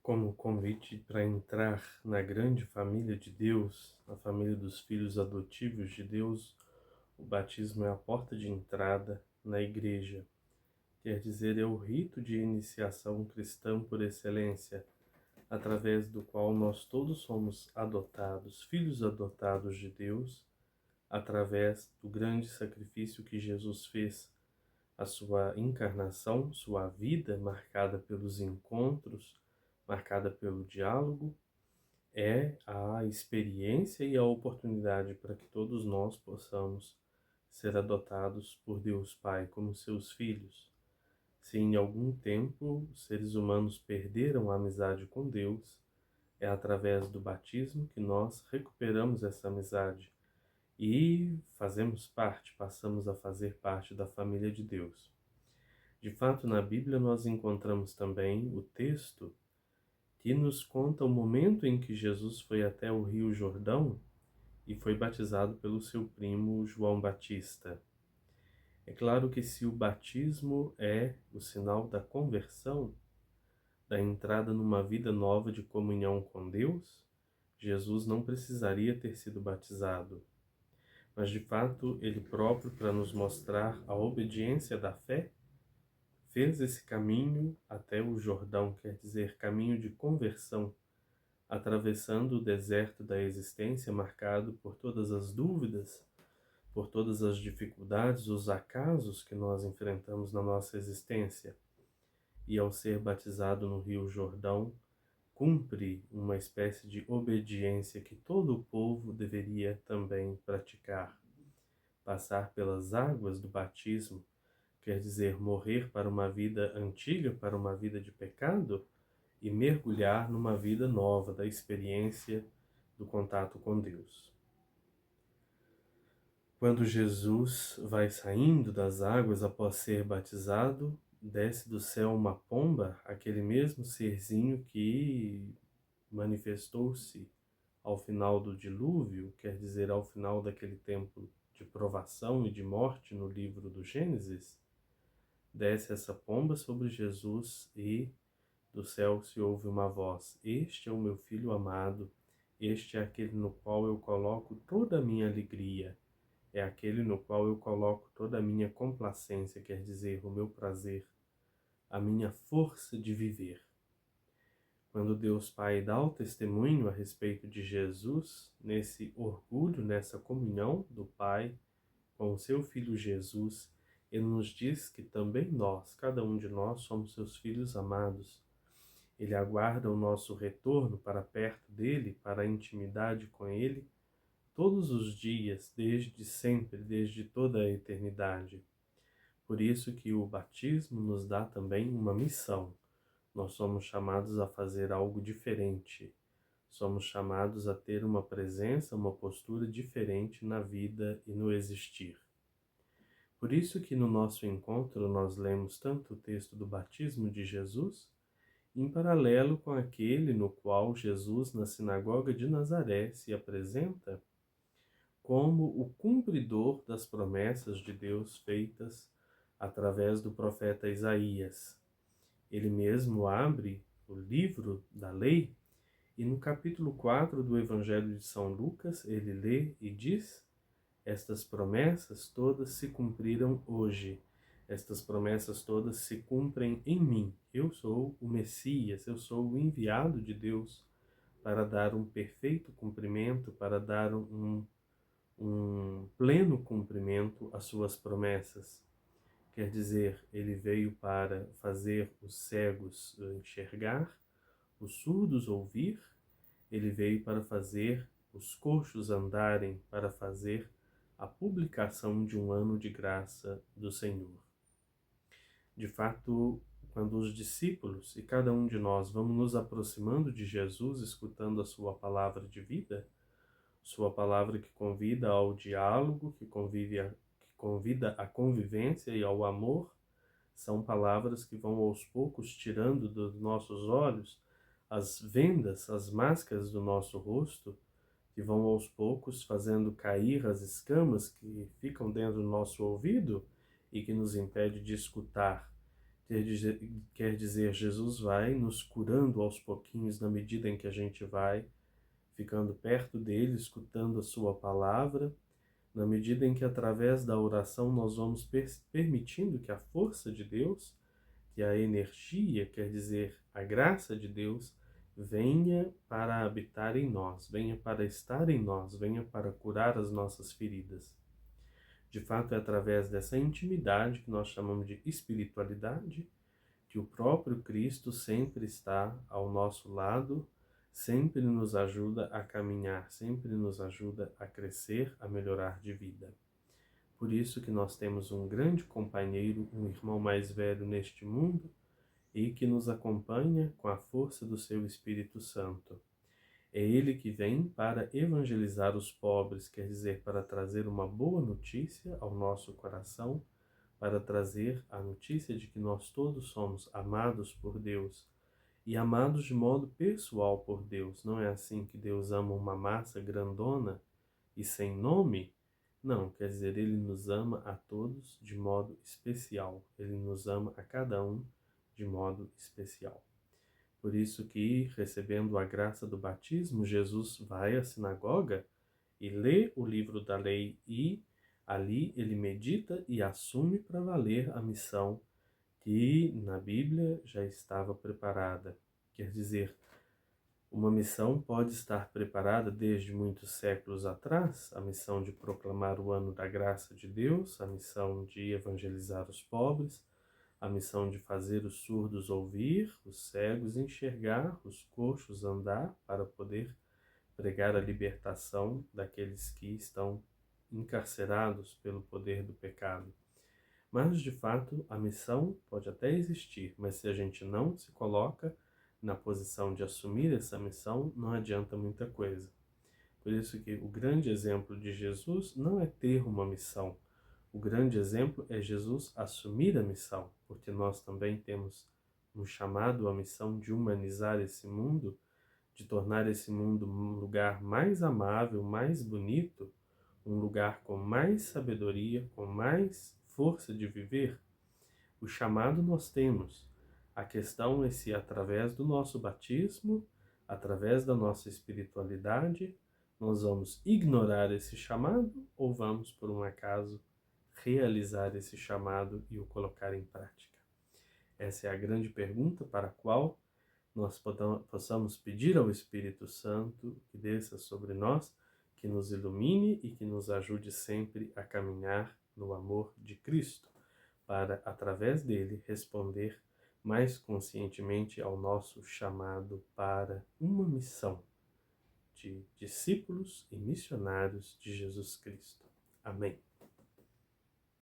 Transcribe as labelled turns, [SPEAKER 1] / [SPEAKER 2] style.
[SPEAKER 1] Como convite para entrar na grande família de Deus, na família dos filhos adotivos de Deus, o batismo é a porta de entrada na igreja. Quer dizer, é o rito de iniciação cristã por excelência, através do qual nós todos somos adotados, filhos adotados de Deus, através do grande sacrifício que Jesus fez, a sua encarnação, sua vida marcada pelos encontros, marcada pelo diálogo, é a experiência e a oportunidade para que todos nós possamos ser adotados por Deus Pai como seus filhos. Se em algum tempo os seres humanos perderam a amizade com Deus, é através do batismo que nós recuperamos essa amizade e fazemos parte, passamos a fazer parte da família de Deus. De fato, na Bíblia nós encontramos também o texto que nos conta o momento em que Jesus foi até o Rio Jordão e foi batizado pelo seu primo João Batista. É claro que se o batismo é o sinal da conversão, da entrada numa vida nova de comunhão com Deus, Jesus não precisaria ter sido batizado. Mas de fato, ele próprio, para nos mostrar a obediência da fé, fez esse caminho até o Jordão, quer dizer, caminho de conversão, atravessando o deserto da existência marcado por todas as dúvidas, por todas as dificuldades, os acasos que nós enfrentamos na nossa existência. E ao ser batizado no Rio Jordão, cumpre uma espécie de obediência que todo o povo deveria também praticar. Passar pelas águas do batismo, quer dizer, morrer para uma vida antiga, para uma vida de pecado, e mergulhar numa vida nova da experiência do contato com Deus. Quando Jesus vai saindo das águas após ser batizado, desce do céu uma pomba, aquele mesmo serzinho que manifestou-se ao final do dilúvio, quer dizer, ao final daquele tempo de provação e de morte no livro do Gênesis. Desce essa pomba sobre Jesus e do céu se ouve uma voz: Este é o meu filho amado, este é aquele no qual eu coloco toda a minha alegria, é aquele no qual eu coloco toda a minha complacência, quer dizer, o meu prazer, a minha força de viver. Quando Deus Pai dá o testemunho a respeito de Jesus, nesse orgulho, nessa comunhão do Pai com o seu Filho Jesus, ele nos diz que também nós, cada um de nós, somos seus filhos amados. Ele aguarda o nosso retorno para perto dele, para a intimidade com ele, todos os dias, desde sempre, desde toda a eternidade. Por isso que o batismo nos dá também uma missão. Nós somos chamados a fazer algo diferente. Somos chamados a ter uma presença, uma postura diferente na vida e no existir. Por isso que no nosso encontro nós lemos tanto o texto do batismo de Jesus, em paralelo com aquele no qual Jesus, na sinagoga de Nazaré, se apresenta como o cumpridor das promessas de Deus feitas através do profeta Isaías. Ele mesmo abre o livro da lei e no capítulo 4 do Evangelho de São Lucas ele lê e diz: Estas promessas todas se cumpriram hoje. Estas promessas todas se cumprem em mim. Eu sou o Messias, eu sou o enviado de Deus para dar um perfeito cumprimento, para dar um pleno cumprimento às suas promessas. Quer dizer, ele veio para fazer os cegos enxergar, os surdos ouvir, ele veio para fazer os coxos andarem, para fazer a publicação de um ano de graça do Senhor. De fato, quando os discípulos e cada um de nós vamos nos aproximando de Jesus, escutando a sua palavra de vida, sua palavra que convida ao diálogo, que convida à convivência e ao amor, são palavras que vão aos poucos tirando dos nossos olhos as vendas, as máscaras do nosso rosto, que vão aos poucos fazendo cair as escamas que ficam dentro do nosso ouvido e que nos impede de escutar, Quer dizer, Jesus vai nos curando aos pouquinhos na medida em que a gente vai ficando perto dele, escutando a sua palavra, na medida em que através da oração nós vamos permitindo que a força de Deus, que a energia, quer dizer, a graça de Deus, venha para habitar em nós, venha para estar em nós, venha para curar as nossas feridas. De fato, é através dessa intimidade que nós chamamos de espiritualidade, que o próprio Cristo sempre está ao nosso lado, sempre nos ajuda a caminhar, sempre nos ajuda a crescer, a melhorar de vida. Por isso que nós temos um grande companheiro, um irmão mais velho neste mundo e que nos acompanha com a força do seu Espírito Santo. É ele que vem para evangelizar os pobres, quer dizer, para trazer uma boa notícia ao nosso coração, para trazer a notícia de que nós todos somos amados por Deus e amados de modo pessoal por Deus. Não é assim que Deus ama uma massa grandona e sem nome? Não, quer dizer, Ele nos ama a todos de modo especial. Ele nos ama a cada um de modo especial. Por isso que, recebendo a graça do batismo, Jesus vai à sinagoga e lê o livro da lei e ali ele medita e assume para valer a missão que na Bíblia já estava preparada. Quer dizer, uma missão pode estar preparada desde muitos séculos atrás, a missão de proclamar o ano da graça de Deus, a missão de evangelizar os pobres, a missão de fazer os surdos ouvir, os cegos enxergar, os coxos andar, para poder pregar a libertação daqueles que estão encarcerados pelo poder do pecado. Mas, de fato, a missão pode até existir, mas se a gente não se coloca na posição de assumir essa missão, não adianta muita coisa. Por isso que o grande exemplo de Jesus não é ter uma missão. O grande exemplo é Jesus assumir a missão, porque nós também temos um chamado à missão de humanizar esse mundo, de tornar esse mundo um lugar mais amável, mais bonito, um lugar com mais sabedoria, com mais força de viver. O chamado nós temos. A questão é se através do nosso batismo, através da nossa espiritualidade, nós vamos ignorar esse chamado ou vamos, por um acaso, realizar esse chamado e o colocar em prática? Essa é a grande pergunta para a qual nós possamos pedir ao Espírito Santo que desça sobre nós, que nos ilumine e que nos ajude sempre a caminhar no amor de Cristo, para, através dele, responder mais conscientemente ao nosso chamado para uma missão de discípulos e missionários de Jesus Cristo. Amém.